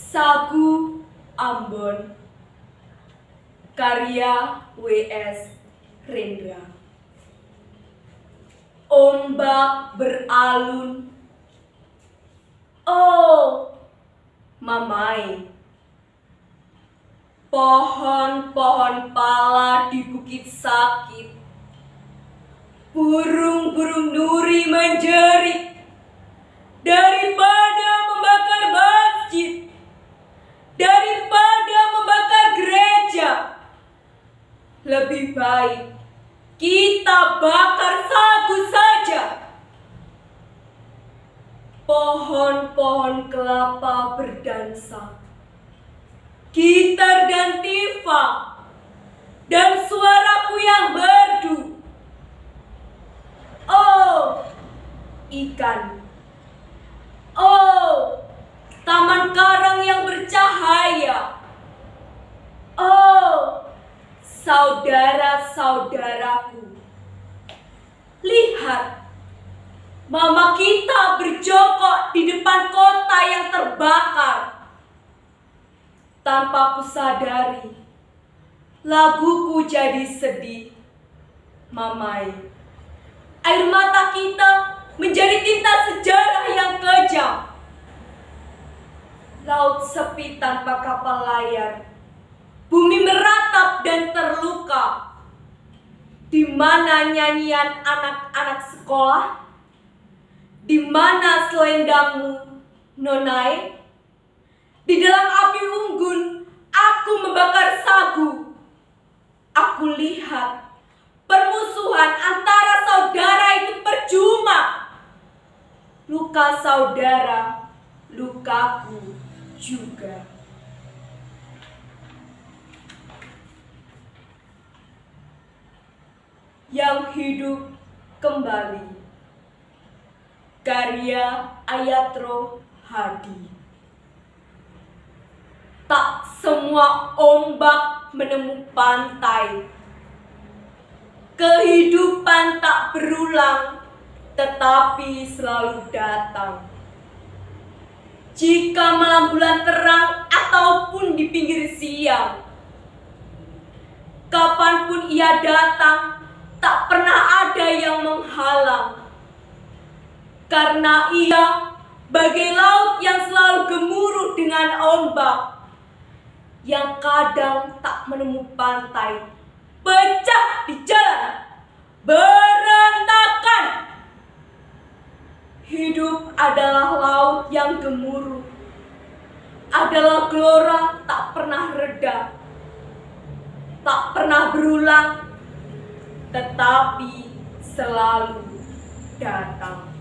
Sagu Ambon, karya W.S. Rendra. Ombak beralun, oh mamai. Pohon-pohon pala di bukit sakit, burung-burung nuri menjerit. Daripada membakar masjid, daripada membakar gereja, lebih baik kita bakar sagu saja. Pohon-pohon kelapa berdansa, gitar dan tifa, dan suaraku yang merdu. Oh, ikan. Oh, taman karang yang bercahaya. Oh, saudara-saudaraku. Lihat, mama kita berjongkok di depan kota yang terbakar. Tanpa kusadari, laguku jadi sedih. Mamai, air mata kita menjadi tinta sejarah yang kejam. Laut sepi tanpa kapal layar, bumi meratap dan terluka. Di mana nyanyian anak-anak sekolah? Di mana selendangmu, Nonai? Di dalam api unggun, aku membakar sagu. Aku lihat permusuhan antara saudara itu percuma. Luka saudara, lukaku juga. Yang hidup kembali, karya Ayatro Hadi. Tak semua ombak menemu pantai. Kehidupan tak berulang, tetapi selalu datang. Jika malam bulan terang ataupun di pinggir siang, kapanpun ia datang, tak pernah ada yang menghalang. Karena ia bagai laut yang selalu gemuruh dengan ombak, yang kadang tak menemu pantai, pecah di jalan, berantakan. Hidup adalah laut yang gemuruh, adalah gelora tak pernah reda, tak pernah berulang, tetapi selalu datang.